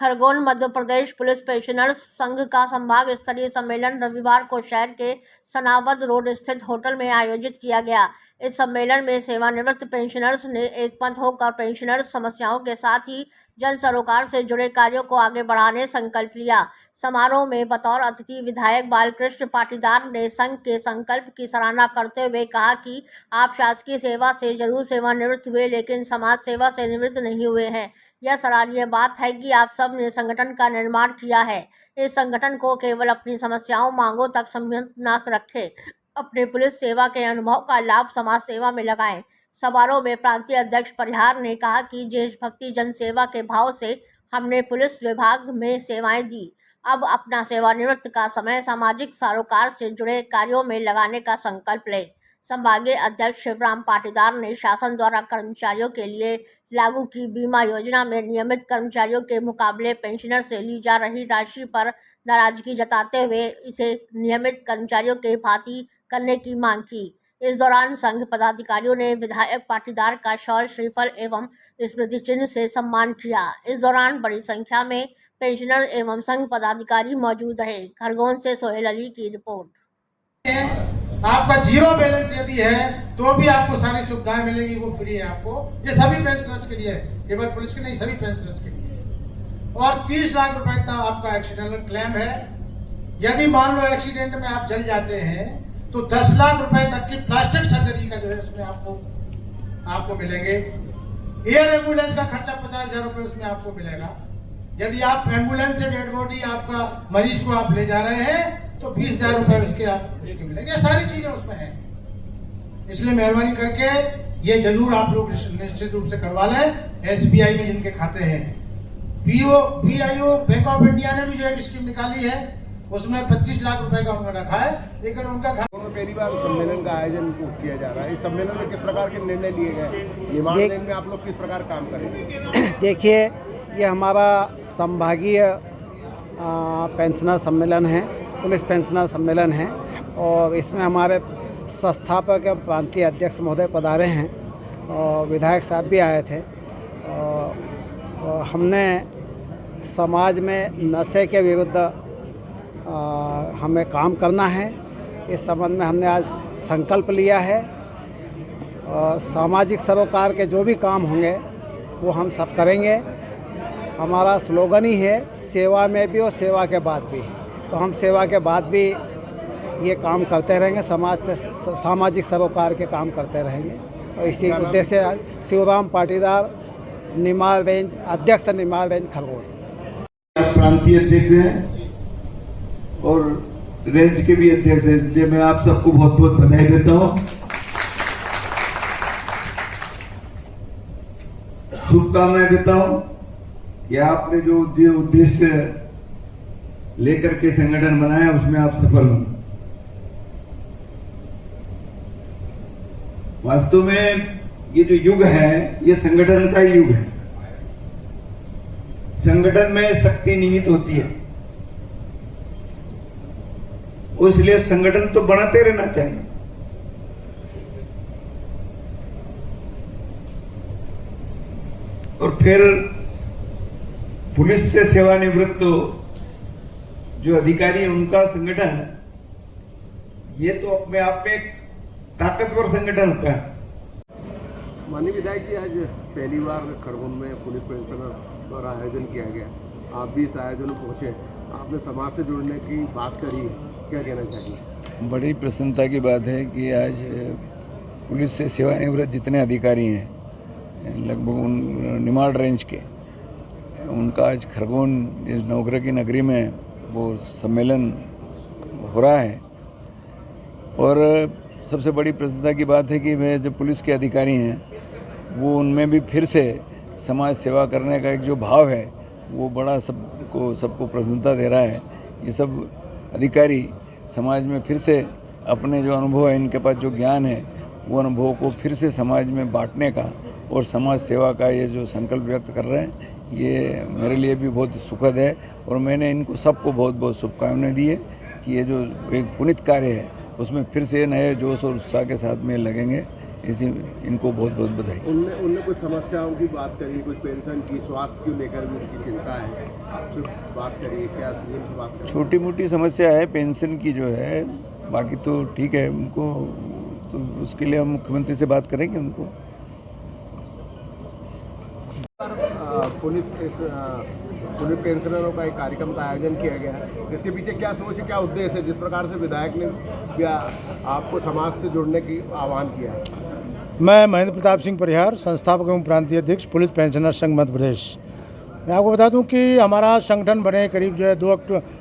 Khargone Madhya Pradesh police pensioners संघ का संभाग स्तरीय सम्मेलन रविवार को शहर के सनावद रोड स्थित होटल में आयोजित किया गया। इस सम्मेलन में सेवानिवृत्त पेंशनर्स ने एकमत होकर पेंशनर्स समस्याओं के साथ ही जन सरोकार से जुड़े कार्यों को आगे बढ़ाने संकल्प लिया। समारोह में बतौर अतिथि विधायक बालकृष्ण पाटीदार ने संघ के संकल्प की सराहना करते हुए कहा कि आप शासकीय सेवा से जरूर सेवानिवृत्त हुए, लेकिन समाज सेवा से निवृत्त नहीं हुए हैं। यह सराहनीय बात है कि आप सब ने संगठन का निर्माण किया है। इस संगठन को केवल अपनी समस्याओं मांगों तक सीमित न रखें, अपने पुलिस सेवा के अनुभव का लाभ समाज सेवा में लगाएं। समारोह में प्रांतीय अध्यक्ष परिहार ने कहा कि देशभक्ति जन सेवा के भाव से हमने पुलिस विभाग में सेवाएं दी। अब अपना सेवानिवृत्त का समय सामाजिक सरोकार से जुड़े कार्यों में लगाने का संकल्प लें। संभागीय अध्यक्ष शिवराम पाटीदार ने शासन द्वारा कर्मचारियों के लिए लागू की बीमा योजना में नियमित कर्मचारियों के मुकाबले पेंशनर से ली जा रही राशि पर नाराजगी जताते हुए इसे नियमित कर्मचारियों के भांति करने की मांग की। इस दौरान संघ पदाधिकारियों ने विधायक पाटीदार का शॉल, श्रीफल एवं स्मृति चिन्ह से सम्मान किया। इस दौरान बड़ी संख्या में पेंशनर एवं संघ पदाधिकारी मौजूद रहे। खरगोन से सोहेल अली की रिपोर्ट। आपका जीरो बैलेंस यदि है तो भी आपको सारी सुविधाएं मिलेगी, वो फ्री है आपको। ये सभी पेंशनर्स के लिए है, केवल पुलिस के नहीं, सभी पेंशनर्स के लिए। और 30 लाख रुपए तक आपका एक्सीडेंटल क्लेम है। यदि मान लो एक्सीडेंट में आप जल जाते हैं तो 10 लाख रुपए तक की प्लास्टिक सर्जरी का जो है उसमें आपको मिलेंगे। एयर एम्बुलेंस का खर्चा 50,000 रुपए उसमें आपको मिलेगा। यदि आप एम्बुलेंस से डेड बॉडी आपका मरीज को आप ले जा रहे हैं तो 20,000 रुपए उसके मिलेंगे। ये सारी चीजें उसमें हैं। इसलिए मेहरबानी करके ये जरूर आप लोग निश्चित रूप से करवा लें। SBI में जिनके खाते हैं, BIO बैंक ऑफ इंडिया ने भी जो एक स्कीम निकाली है उसमें 25 लाख रुपए का उन्होंने रखा है, लेकिन उनका पहली बार सम्मेलन का आयोजन किया जा रहा है। इस सम्मेलन में किस प्रकार के निर्णय लिए गए, निर्माण में आप लोग किस प्रकार काम करेंगे? देखिए, ये हमारा संभागीय पेंशनर सम्मेलन है, पुलिस पेंशनर सम्मेलन है, और इसमें हमारे संस्थापक एवं प्रांतीय अध्यक्ष महोदय पधारे हैं और विधायक साहब भी आए थे। और हमने समाज में नशे के विरुद्ध हमें काम करना है। इस संबंध में हमने आज संकल्प लिया है और सामाजिक सरोकार के जो भी काम होंगे वो हम सब करेंगे। हमारा स्लोगन ही है, सेवा में भी और सेवा के बाद भी। तो हम सेवा के बाद भी ये काम करते रहेंगे, समाज से सामाजिक सरोकार के काम करते रहेंगे। और इसी उद्देश्य से शिवराम पाटीदार, निमाड़ रेंज अध्यक्ष, निमाड़ रेंज खरगोन। प्रांतीय अध्यक्ष हैं और रेंज के भी अध्यक्ष हैं, इसलिए मैं आप सबको बहुत बहुत बधाई देता हूँ, शुभकामनाएं देता हूँ कि आपने जो उद्देश्य लेकर के संगठन बनाया उसमें आप सफल हों। वास्तव में ये जो युग है ये संगठन का ही युग है। संगठन में शक्ति निहित होती है, इसलिए संगठन तो बनाते रहना चाहिए। और फिर पुलिस से सेवानिवृत्त जो अधिकारी हैं उनका संगठन, ये तो अपने आप में एक ताकतवर संगठन होता है। माननीय विधायक जी, आज पहली बार खरगोन में पुलिस पेंशनर द्वारा आयोजन किया गया, आप भी इस आयोजन में पहुंचे, आपने समाज से जुड़ने की बात करी, क्या कहना चाहिए? बड़ी प्रसन्नता की बात है कि आज पुलिस से सेवानिवृत्त जितने अधिकारी हैं, लगभग निमाड़ रेंज के, उनका आज खरगोन इस नवग्रह की नगरी में वो सम्मेलन हो रहा है। और सबसे बड़ी प्रसन्नता की बात है कि वे जो पुलिस के अधिकारी हैं वो उनमें भी फिर से समाज सेवा करने का एक जो भाव है वो बड़ा सबको प्रसन्नता दे रहा है। ये सब अधिकारी समाज में फिर से अपने जो अनुभव है, इनके पास जो ज्ञान है, वो अनुभव को फिर से समाज में बांटने का और समाज सेवा का ये जो संकल्प व्यक्त कर रहे हैं, ये मेरे लिए भी बहुत सुखद है। और मैंने इनको सबको बहुत बहुत शुभकामनाएं दी है कि ये जो एक पुनीत कार्य है उसमें फिर से नए जोश और उत्साह के साथ में लगेंगे। इसी इनको बहुत बहुत बधाई। उनने कुछ समस्याओं की बात करी, कुछ पेंशन की, स्वास्थ्य को लेकर भी उनकी चिंता है, आपसे बात करिए, क्या सीएम से बात करिए? छोटी मोटी समस्या है पेंशन की जो है, बाकी तो ठीक है। उनको तो उसके लिए हम मुख्यमंत्री से बात करेंगे उनको। पुलिस पेंशनरों का एक कार्यक्रम का आयोजन किया गया है, इसके पीछे क्या सोच है, क्या उद्देश्य है, जिस प्रकार से विधायक ने क्या आपको समाज से जुड़ने की आह्वान किया है? मैं महेंद्र प्रताप सिंह परिहार, संस्थापक एवं प्रांतीय अध्यक्ष पुलिस पेंशनर संघ मध्य प्रदेश। मैं आपको बता दूं कि हमारा संगठन बने करीब जो है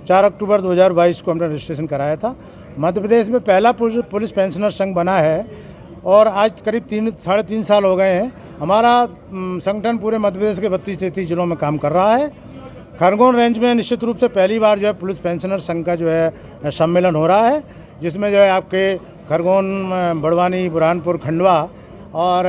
4 अक्टूबर 2022 को हमने रजिस्ट्रेशन कराया था। मध्य प्रदेश में पहला पुलिस पेंशनर संघ बना है और आज करीब 3-3.5 साल हो गए हैं। हमारा संगठन पूरे मध्य प्रदेश के 32-33 जिलों में काम कर रहा है। खरगोन रेंज में निश्चित रूप से पहली बार जो है पुलिस पेंशनर संघ का जो है सम्मेलन हो रहा है, जिसमें जो है आपके खरगोन, बड़वानी, बुरहानपुर, खंडवा और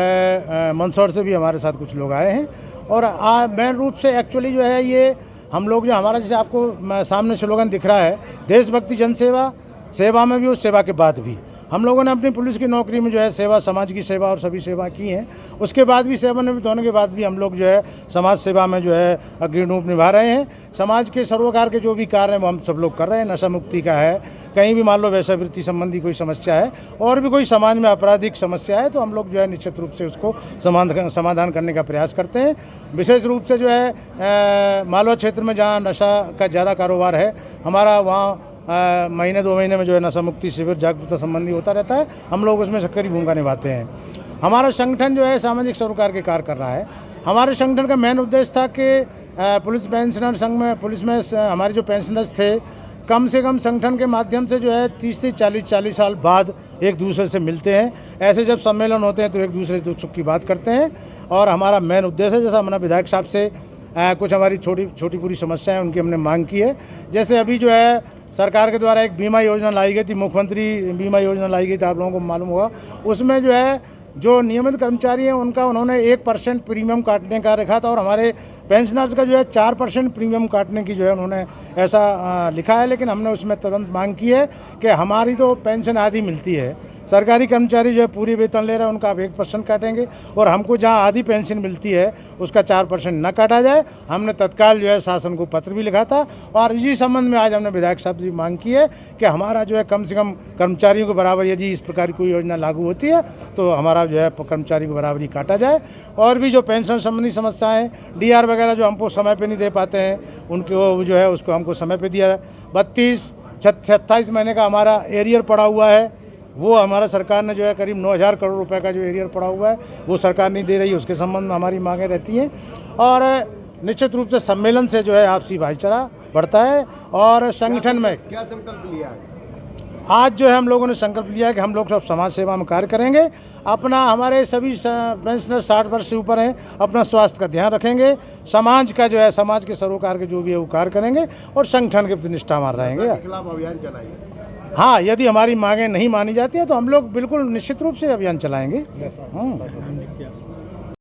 मंदसौर से भी हमारे साथ कुछ लोग आए हैं। और मेन रूप से एक्चुअली जो है ये हम लोग जो हमारा जैसे आपको सामने स्लोगन दिख रहा है, देशभक्ति जनसेवा, सेवा में भी और सेवा के बाद भी। हम लोगों ने अपनी पुलिस की नौकरी में जो है सेवा, समाज की सेवा और सभी सेवा की हैं। उसके बाद भी सेवानिवृत्त होने के बाद भी हम लोग जो है समाज सेवा में जो है अग्रणी रूप निभा रहे हैं। समाज के सर्वकार के जो भी कार्य हैं वो हम सब लोग कर रहे हैं। नशा मुक्ति का है, कहीं भी मान लो वेश्यावृत्ति संबंधी कोई समस्या है और भी कोई समाज में आपराधिक समस्या है तो हम लोग जो है निश्चित रूप से उसको समाधान करने का प्रयास करते हैं। विशेष रूप से जो है मालवा क्षेत्र में जहाँ नशा का ज़्यादा कारोबार है, हमारा वहाँ महीने 2 महीने में जो है नशा मुक्ति शिविर जागरूकता संबंधी होता रहता है। हम लोग उसमें सक्रिय भूमिका निभाते हैं। हमारा संगठन जो है सामाजिक सरोकार के कार्य कर रहा है। हमारे संगठन का मेन उद्देश्य था कि पुलिस पेंशनर संघ में, पुलिस में हमारे जो पेंशनर्स थे, कम से कम संगठन के माध्यम से जो है 30 से 40 साल बाद एक दूसरे से मिलते हैं। ऐसे जब सम्मेलन होते हैं तो एक दूसरे दुख सुख की बात करते हैं। और हमारा मेन उद्देश्य है, जैसा हमने विधायक साहब से कुछ हमारी छोटी पूरी समस्याएं उनकी हमने मांग की है। जैसे अभी जो है सरकार के द्वारा एक बीमा योजना लाई गई थी, मुख्यमंत्री बीमा योजना लाई गई थी, आप लोगों को मालूम होगा। उसमें जो है जो नियमित कर्मचारी हैं उनका उन्होंने 1% प्रीमियम काटने का रखा था और हमारे पेंशनर्स का जो है 4% प्रीमियम काटने की जो है उन्होंने ऐसा लिखा है। लेकिन हमने उसमें तुरंत मांग की है कि हमारी तो पेंशन आधी मिलती है, सरकारी कर्मचारी जो है पूरी वेतन ले रहे हैं उनका आप 1% काटेंगे और हमको जहां आधी पेंशन मिलती है उसका 4% न काटा जाए। हमने तत्काल जो है शासन को पत्र भी लिखा था और इसी संबंध में आज हमने विधायक साहब से मांग की है कि हमारा जो है कम से कम कर्मचारियों के बराबर यदि इस प्रकार की कोई योजना लागू होती है तो हमारा जो है कर्मचारी को बराबरी काटा जाए। और भी जो पेंशन संबंधी समस्याएं, डीआर वगैरह जो हमको समय पे नहीं दे पाते हैं उनको जो है उसको हमको समय पे दिया। 32-27 महीने का हमारा एरियर पड़ा हुआ है, वो हमारा सरकार ने जो है करीब 9,000 करोड़ रुपए का जो एरियर पड़ा हुआ है वो सरकार नहीं दे रही है। उसके संबंध में हमारी मांगें रहती हैं और निश्चित रूप से सम्मेलन से जो है आपसी भाईचारा बढ़ता है। और संगठन में क्या संकल्प लिया है? आज जो है हम लोगों ने संकल्प लिया है कि हम लोग सब समाज सेवा में कार्य करेंगे। अपना हमारे सभी पेंशनर 60 वर्ष से ऊपर हैं, अपना स्वास्थ्य का ध्यान रखेंगे, समाज का जो है समाज के सरोकार के जो भी है वो कार्य करेंगे और संगठन के प्रति निष्ठावान रहेंगे। खिलाफ अभियान चलाएंगे? हाँ, यदि हमारी मांगें नहीं मानी जाती हैं तो हम लोग बिल्कुल निश्चित रूप से अभियान चलाएंगे।